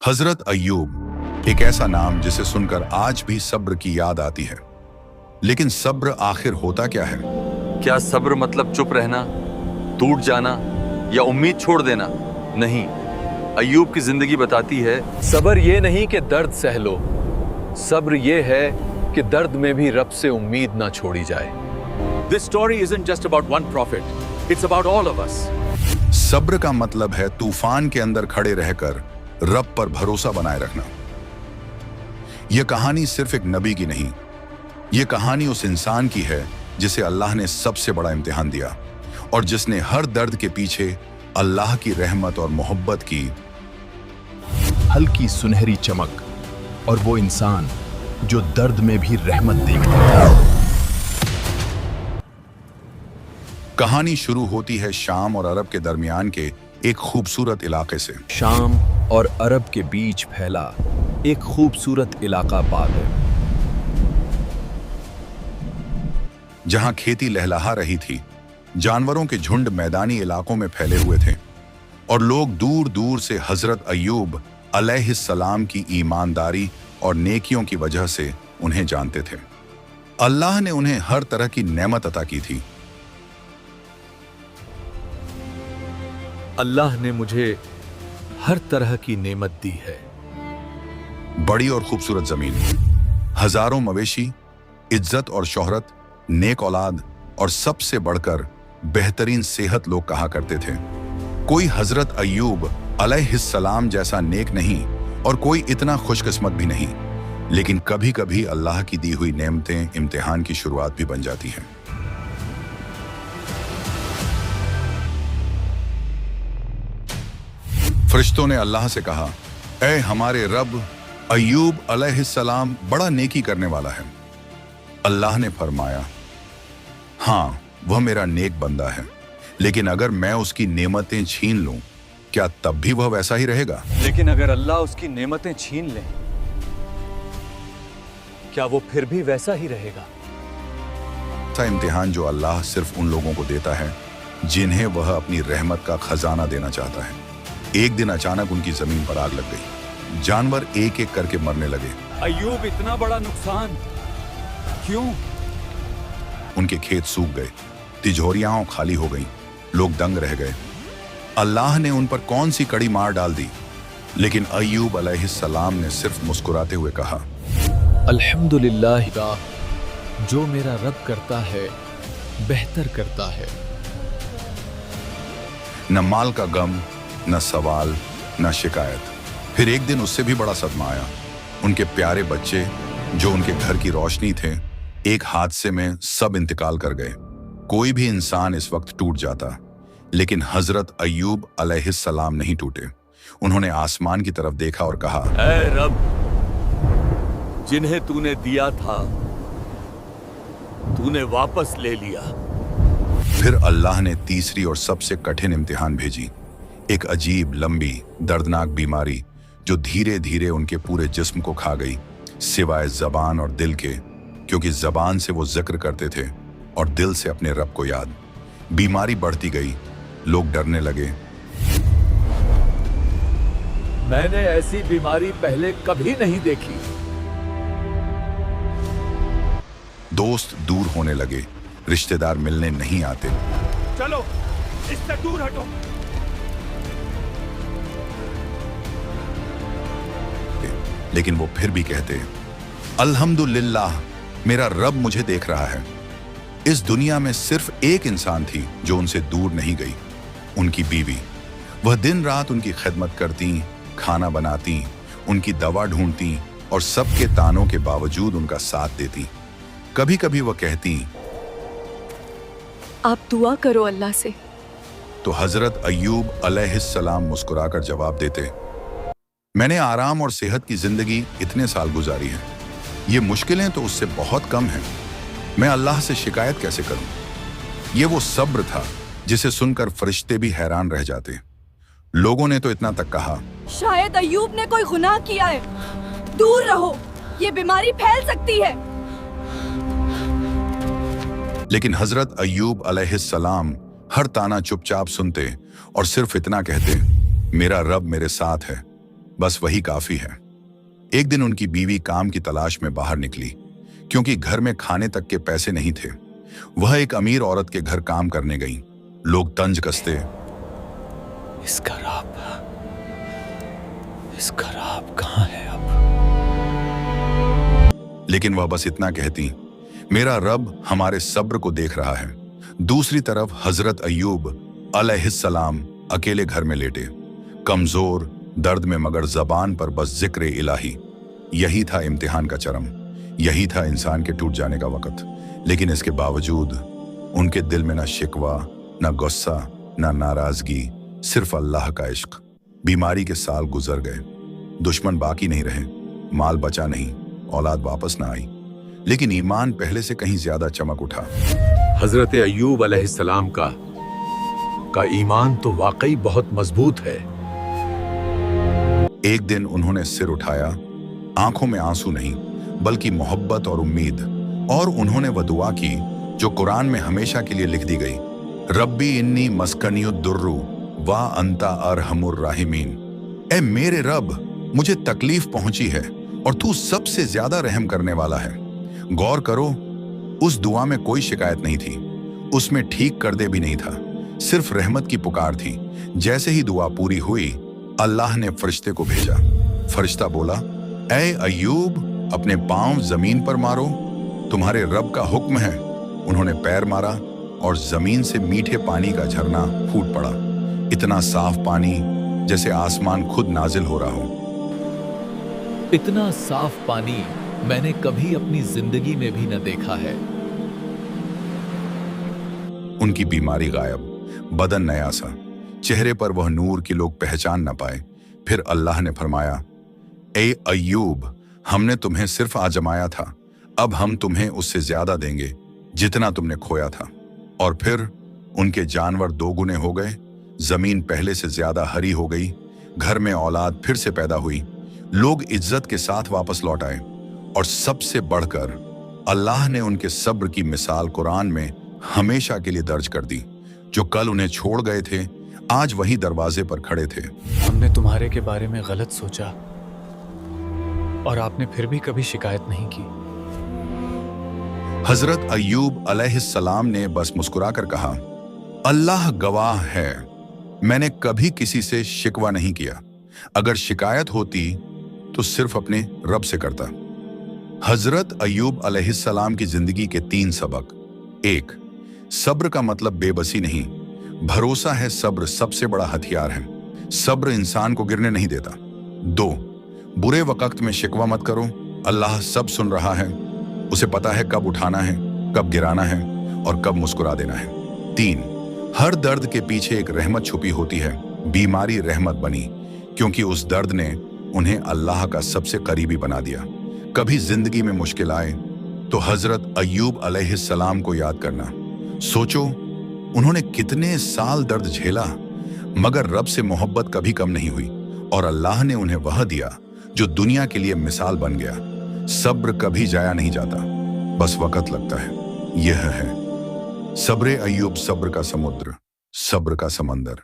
हजरत अय्यूब एक ऐसा नाम जिसे सुनकर आज भी सब्र की याद आती है। लेकिन सब्र आखिर होता क्या है? क्या सब्र मतलब चुप रहना, टूट जाना या उम्मीद छोड़ देना? नहीं, अय्यूब की जिंदगी बताती है सब्र ये नहीं कि दर्द सह लो, सब्र ये है कि दर्द में भी रब से उम्मीद ना छोड़ी जाए। This story isn't just about one prophet, it's about all of us. सब्र का मतलब है तूफान के अंदर खड़े रहकर रब पर भरोसा बनाए रखना। यह कहानी सिर्फ एक नबी की नहीं, यह कहानी उस इंसान की है जिसे अल्लाह ने सबसे बड़ा इम्तिहान दिया और जिसने हर दर्द के पीछे अल्लाह की रहमत और मोहब्बत की हल्की सुनहरी चमक, और वो इंसान जो दर्द में भी रहमत देखता है। कहानी शुरू होती है शाम और अरब के दरमियान के एक खूबसूरत इलाके से। शाम और अरब के बीच फैला एक खूबसूरत इलाका पाक है, जहां खेती लहलहा रही थी, जानवरों के झुंड मैदानी इलाकों में फैले हुए थे और लोग दूर दूर से हजरत अय्यूब अलैहिस्सलाम की ईमानदारी और नेकियों की वजह से उन्हें जानते थे। अल्लाह ने उन्हें हर तरह की नेमत अता की थी। अल्लाह ने मुझे हर तरह की नेमत दी है। बड़ी और खूबसूरत जमीन, हजारों मवेशी, इज्जत और शोहरत, नेक औलाद और सबसे बढ़कर बेहतरीन सेहत। लोग कहा करते थे कोई हजरत अय्यूब अलैहिस्सलाम जैसा नेक नहीं और कोई इतना खुशकिस्मत भी नहीं। लेकिन कभी कभी अल्लाह की दी हुई नेमतें इम्तिहान की शुरुआत भी बन जाती हैं। फरिश्तों ने अल्लाह से कहा, ऐ हमारे रब, अय्यूब अलैहिस्सलाम बड़ा नेकी करने वाला है। अल्लाह ने फरमाया, हाँ, वह मेरा नेक बंदा है, लेकिन अगर मैं उसकी नेमतें छीन लूं, क्या तब भी वह वैसा ही रहेगा? लेकिन अगर अल्लाह उसकी नेमतें छीन ले, क्या वो फिर भी वैसा ही रहेगा? ऐसा इम्तिहान जो अल्लाह सिर्फ उन लोगों को देता है जिन्हें वह अपनी रहमत का खजाना देना चाहता है। एक दिन अचानक उनकी जमीन पर आग लग गई, जानवर एक एक करके मरने लगे। अय्यूब, इतना बड़ा नुकसान क्यों? उनके खेत सूख गए, तिजोरियां खाली हो गईं, लोग दंग रह गए। अल्लाह ने उन पर कौन सी कड़ी मार डाल दी? लेकिन अय्यूब अलैहिस्सलाम ने सिर्फ मुस्कुराते हुए कहा, अल्हम्दुलिल्लाह, जो मेरा रब करता है बेहतर करता है। न माल का गम, न सवाल, न शिकायत। फिर एक दिन उससे भी बड़ा सदमा आया। उनके प्यारे बच्चे जो उनके घर की रोशनी थे, एक हादसे में सब इंतकाल कर गए। कोई भी इंसान इस वक्त टूट जाता, लेकिन हजरत अय्यूब अलैहिस्सलाम नहीं टूटे। उन्होंने आसमान की तरफ देखा और कहा, ऐ रब, जिन्हें तूने दिया था तूने वापस ले लिया। फिर अल्लाह ने तीसरी और सबसे कठिन इम्तिहान भेजी, एक अजीब, लंबी, दर्दनाक बीमारी जो धीरे धीरे उनके पूरे जिस्म को खा गई, सिवाय जबान और दिल के, क्योंकि जबान से वो जिक्र करते थे और दिल से अपने रब को याद। बीमारी बढ़ती गई, लोग डरने लगे। मैंने ऐसी बीमारी पहले कभी नहीं देखी। दोस्त दूर होने लगे, रिश्तेदार मिलने नहीं आते। चलो, इससे दूर हटो। लेकिन वो फिर भी कहते, अल्हम्दुलिल्लाह, मेरा रब मुझे देख रहा है। इस दुनिया में सिर्फ एक इंसान थी जो उनसे दूर नहीं गई, उनकी बीवी। वह दिन रात उनकी खिदमत करती, खाना बनाती, उनकी दवा ढूंढती और सबके तानों के बावजूद उनका साथ देती। कभी कभी वह कहती, आप दुआ करो अल्लाह से। तो हजरत अय्यूब अलैहिस्सलाम मुस्कुराकर जवाब देते, मैंने आराम और सेहत की जिंदगी इतने साल गुजारी है, ये मुश्किलें तो उससे बहुत कम हैं। मैं अल्लाह से शिकायत कैसे करूं? ये वो सब्र था जिसे सुनकर फरिश्ते भी हैरान रह जाते। लोगों ने तो इतना तक कहा, शायद अय्यूब ने कोई गुनाह किया है, दूर रहो, ये बीमारी फैल सकती है। लेकिन हजरत अय्यूब अलैहिस्सलाम हर ताना चुपचाप सुनते और सिर्फ इतना कहते, मेरा रब मेरे साथ है, बस वही काफी है। एक दिन उनकी बीवी काम की तलाश में बाहर निकली, क्योंकि घर में खाने तक के पैसे नहीं थे। वह एक अमीर औरत के घर काम करने गई। लोग तंज कसते, इसका रब कहाँ है अब? लेकिन वह बस इतना कहती, मेरा रब हमारे सब्र को देख रहा है। दूसरी तरफ हजरत अय्यूब अलैहिस्सलाम अकेले घर में लेटे, कमजोर, दर्द में, मगर जबान पर बस जिक्र इलाही। यही था इम्तिहान का चरम, यही था इंसान के टूट जाने का वक्त। लेकिन इसके बावजूद उनके दिल में ना शिकवा, ना गुस्सा, ना नाराजगी, सिर्फ अल्लाह का इश्क। बीमारी के साल गुजर गए, दुश्मन बाकी नहीं रहे, माल बचा नहीं, औलाद वापस ना आई, लेकिन ईमान पहले से कहीं ज्यादा चमक उठा। हजरत अय्यूब अलैहिस्सलाम का ईमान तो वाकई बहुत मजबूत है। एक दिन उन्होंने सिर उठाया, आंखों में आंसू नहीं बल्कि मोहब्बत और उम्मीद, और उन्होंने वह दुआ की जो कुरान में हमेशा के लिए लिख दी गई, रब्बी इन्नी मस्कनियुद्दुर्रु वा अंता अरहमुर राहिमीन। ए मेरे रब, मुझे तकलीफ पहुंची है और तू सबसे ज्यादा रहम करने वाला है। गौर करो, उस दुआ में कोई शिकायत नहीं थी, उसमें ठीक कर दे भी नहीं था, सिर्फ रहमत की पुकार थी। जैसे ही दुआ पूरी हुई, अल्लाह ने फरिश्ते को भेजा। फरिश्ता बोला, ए अय्यूब, अपने पांव जमीन पर मारो, तुम्हारे रब का हुक्म है। उन्होंने पैर मारा और जमीन से मीठे पानी का झरना फूट पड़ा, इतना साफ पानी जैसे आसमान खुद नाजिल हो रहा हो। इतना साफ पानी मैंने कभी अपनी जिंदगी में भी न देखा है। उनकी बीमारी गायब, बदन नया सा, चेहरे पर वह नूर कि लोग पहचान न पाए। फिर अल्लाह ने फरमाया, ए अय्यूब, हमने तुम्हें सिर्फ आजमाया था, अब हम तुम्हें उससे ज्यादा देंगे जितना तुमने खोया था। और फिर उनके जानवर दोगुने हो गए, जमीन पहले से ज्यादा हरी हो गई, घर में औलाद फिर से पैदा हुई, लोग इज्जत के साथ वापस लौट आए। और सबसे बढ़कर अल्लाह ने उनके सब्र की मिसाल कुरान में हमेशा के लिए दर्ज कर दी। जो कल उन्हें छोड़ गए थे, आज वही दरवाजे पर खड़े थे। हमने तुम्हारे के बारे में गलत सोचा और आपने फिर भी कभी शिकायत नहीं की। हजरत अय्यूब अलैहिस्सलाम ने बस मुस्कुराकर कहा, अल्लाह गवाह है, मैंने कभी किसी से शिकवा नहीं किया। अगर शिकायत होती तो सिर्फ अपने रब से करता। हजरत अय्यूब अलैहिस्सलाम की जिंदगी के 3 सबक। 1, सब्र का मतलब बेबसी नहीं, भरोसा है सब्र सबसे बड़ा हथियार है। सब्र इंसान को गिरने नहीं देता। 2, बुरे वक्त में शिकवा मत करो, अल्लाह सब सुन रहा है, उसे पता है कब उठाना है, कब गिराना है और कब मुस्कुरा देना है। 3, हर दर्द के पीछे एक रहमत छुपी होती है। बीमारी रहमत बनी क्योंकि उस दर्द ने उन्हें अल्लाह का सबसे करीबी बना दिया। कभी जिंदगी में मुश्किल आए तो हजरत अय्यूब अलैहिस्सलाम को याद करना। सोचो, उन्होंने कितने साल दर्द झेला, मगर रब से मोहब्बत कभी कम नहीं हुई और अल्लाह ने उन्हें वह दिया जो दुनिया के लिए मिसाल बन गया। सब्र कभी जाया नहीं जाता, बस वक्त लगता है। यह है सब्र अय्यूब, सब्र का समुद्र, सब्र का समंदर।